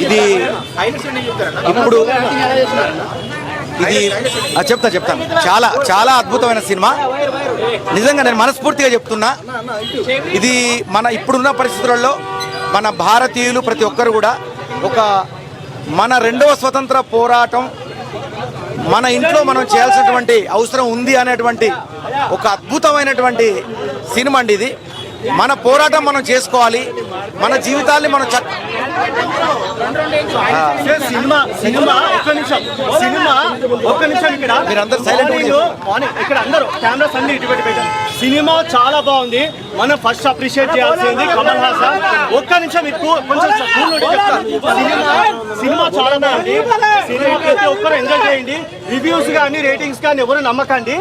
ఇది ఇప్పుడు చెప్తాను చాలా చాలా అద్భుతమైన సినిమా. నిజంగా నేను మనస్ఫూర్తిగా చెప్తున్నా. ఇది మన ఇప్పుడున్న పరిస్థితులలో మన భారతీయులు ప్రతి ఒక్కరు కూడా మన రెండవ స్వతంత్ర పోరాటం మన ఇంట్లో మనం చేయాల్సినటువంటి అవసరం ఉంది అనేటువంటి ఒక అద్భుతమైనటువంటి సినిమా అండి ఇది. మన పోరాటం మనం చేసుకోవాలి, మన జీవితాన్ని మనం మీరందరూ సైలెంట్ ఇక్కడ అందరూ కెమెరాస్ అన్ని ఇటు పెట్టి పెట్టారు. సినిమా చాలా బాగుంది. మనం ఫస్ట్ అప్రిషియేట్ చేయాల్సింది కమల్ హాసన్. ఒక్క నిమిషం మీకు కొంచెం సినిమా చాలా బాగుంది. సినిమా ప్రతి ఒక్కరు ఎంజాయ్ చేయండి. రివ్యూస్ కానీ రేటింగ్స్ కానీ ఎవరు నమ్మకండి.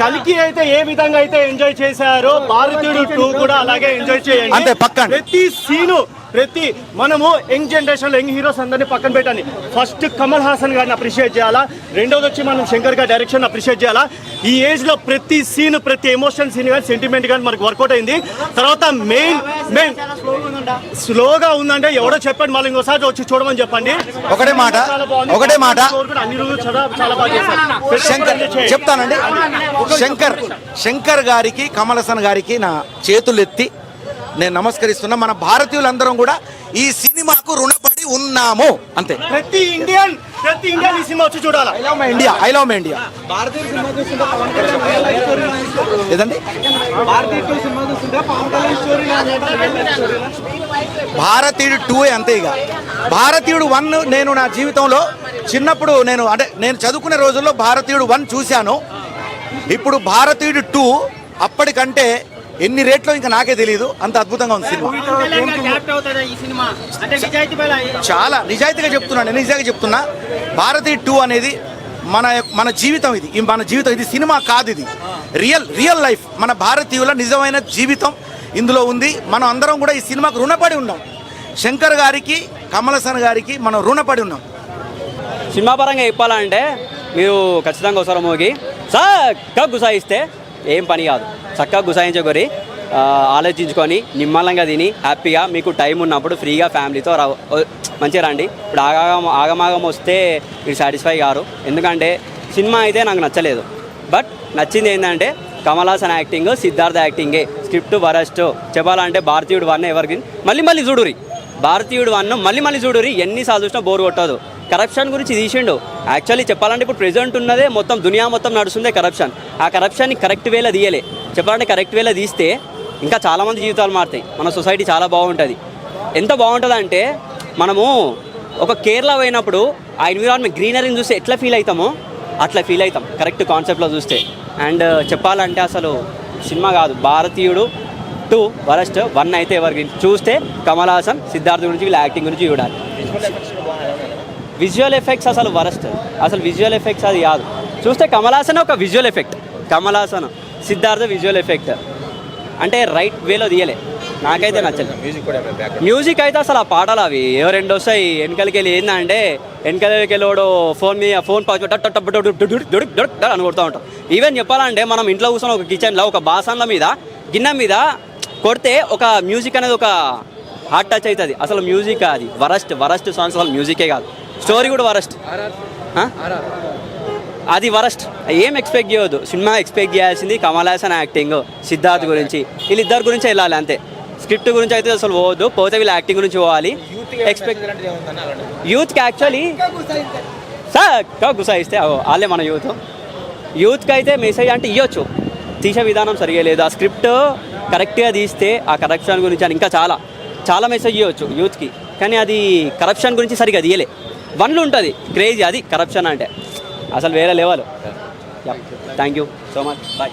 కల్కి అయితే ఏ విధంగా అయితే ఎంజాయ్ చేశారో భారతీయుడు 2 కూడా అలాగే ఎంజాయ్ చేయండి. ప్రతి సీను మనము యంగ్ జనరేషన్ యంగ్ హీరోస్ అందరినీ పక్కన పెట్టండి. ఫస్ట్ కమల్ హాసన్ గారిని అప్రిషియేట్ చేయాలా, రెండోది వచ్చి మనం శంకర్ గారి డైరెక్షన్ అప్రిషియేట్ చేయాలా. ఈ ఏజ్ లో ప్రతి సీన్ ప్రతి ఎమోషన్ సీన్ కానీ సెంటిమెంట్ కానీ మనకు వర్కౌట్ అయింది. తర్వాత మెయిన్ స్లోగా ఉందంటే ఎవడో చెప్పండి, మళ్ళీ ఇంకోసారి వచ్చి చూడమని చెప్పండి. ఒకటే మాట అన్ని రోజులు చాలా బాగా చేశారు. చెప్తానండి. శంకర్ గారికి కమల్ హాసన్ గారికి నా చేతులు ఎత్తి నేను నమస్కరిస్తున్నా. మన భారతీయులందరం కూడా ఈ సినిమాకు రుణపడి ఉన్నాము అంతే. ప్రతి ఇండియన్ ఈ సినిమా వచ్చి చూడాలి. I love my India. ఏదండి భారతీయుడు 2 అంతే. ఇక భారతీయుడు 1 నేను నా జీవితంలో చిన్నప్పుడు నేను చదువుకునే రోజుల్లో భారతీయుడు 1 చూశాను. ఇప్పుడు భారతీయుడు 2 అప్పటికంటే ఎన్ని రేట్లో ఇంకా నాకే తెలియదు. అంత అద్భుతంగా ఉంది సినిమా. చాలా నిజాయితీగా చెప్తున్నా. భారతీయ 2 అనేది మన జీవితం. ఇది సినిమా కాదు, ఇది రియల్ లైఫ్. మన భారతీయుల నిజమైన జీవితం ఇందులో ఉంది. మనం అందరం కూడా ఈ సినిమాకు రుణపడి ఉన్నాం. శంకర్ గారికి కమల్ హాసన్ గారికి మనం రుణపడి ఉన్నాం. సినిమా పరంగా చెప్పాలంటే మీరు ఖచ్చితంగా ఒకసారి మోగి చక్కగా గుసాయిస్తే ఏం పని కాదు. చక్కగా గుసాయించుకొని ఆలోచించుకొని నిమ్మలంగా తిని హ్యాపీగా మీకు టైం ఉన్నప్పుడు ఫ్రీగా ఫ్యామిలీతో మంచిగా రండి. ఇప్పుడు ఆగమాగం వస్తే మీరు సాటిస్ఫై కారు. ఎందుకంటే సినిమా అయితే నాకు నచ్చలేదు. బట్ నచ్చింది ఏంటంటే కమల్ హాసన్ యాక్టింగ్, సిద్ధార్థ యాక్టింగే. స్క్రిప్ట్ వరస్ట్ చెప్పాలంటే భారతీయుడు 1 ఎవరికి మళ్ళీ చూడురి. భారతీయుడు 1 మళ్ళీ చూడురి. ఎన్నిసార్లు చూసినా బోర్ కొట్టదు. కరప్షన్ గురించి తీసిండు. యాక్చువల్లీ చెప్పాలంటే ఇప్పుడు ప్రెజెంట్ ఉన్నదే మొత్తం దునియా మొత్తం నడుస్తుందే కరప్షన్. ఆ కరప్షన్ని కరెక్ట్ వేలో తీయలే. చెప్పాలంటే కరెక్ట్ వేలో తీస్తే ఇంకా చాలామంది జీవితాలు మారుతాయి. మన సొసైటీ చాలా బాగుంటుంది. ఎంత బాగుంటుంది అంటే మనము ఒక కేరళ పోయినప్పుడు ఆ ఎన్విరాన్మెంట్ గ్రీనరీని చూస్తే ఎట్లా ఫీల్ అవుతామో అట్లా ఫీల్ అవుతాం కరెక్ట్ కాన్సెప్ట్లో చూస్తే. అండ్ చెప్పాలంటే అసలు సినిమా కాదు, భారతీయుడు 2 వరస్ట్. 1 అయితే ఎవరికి చూస్తే కమల్ హాసన్ సిద్ధార్థ్ గురించి వీళ్ళ యాక్టింగ్ గురించి చూడాలి. విజువల్ ఎఫెక్ట్స్ అసలు వరస్ట్. అసలు విజువల్ ఎఫెక్ట్స్ అది కాదు. చూస్తే కమల్ హాసన్ ఒక visual effect, Kamal Haasan Siddhartha visual effect అంటే రైట్ వేలో తీయలే. నాకైతే నచ్చలేదు. మ్యూజిక్ అయితే అసలు ఆ పాటలు అవి ఎవరెండు వస్తాయి వెనకలికి వెళ్ళి ఏంటంటే వెనకలికి వెళ్ళి ఫోన్ అని కొడుతూ ఉంటాం. ఈవెన్ చెప్పాలంటే మనం ఇంట్లో కూర్చొని ఒక కిచెన్లో ఒక బాసన్ల మీద గిన్నె మీద కొడితే ఒక మ్యూజిక్ అనేది ఒక హార్ట్ టచ్ అవుతుంది. అసలు మ్యూజిక్ అది వరస్ట్ సాంగ్స్. అసలు మ్యూజికే కాదు, స్టోరీ కూడా వరస్ట్. అది వరస్ట్. ఏం ఎక్స్పెక్ట్ చేయవద్దు. సినిమా ఎక్స్పెక్ట్ చేయాల్సింది కమల్ హాసన్ యాక్టింగ్, సిద్ధార్థ్ గురించి, వీళ్ళిద్దరి గురించి వెళ్ళాలి అంతే. స్క్రిప్ట్ గురించి అయితే అసలు పోవద్దు. పోతే వీళ్ళ యాక్టింగ్ గురించి పోవాలి. యూత్కి యాక్చువల్లీ గుసాయిస్తే వాళ్ళే మన యూత్కి అయితే మెసేజ్ అంటే ఇవ్వచ్చు. తీసే విధానం సరిగా లేదు. ఆ స్క్రిప్ట్ కరెక్ట్గా తీస్తే ఆ కరప్షన్ గురించి అని ఇంకా చాలా మెసేజ్ ఇవ్వచ్చు యూత్కి. కానీ అది కరప్షన్ గురించి సరిగా తీయలే. 1లో ఉంటుంది క్రేజీ, అది కరప్షన్ అంటే అసలు వేరే level. Thank you so much. Bye.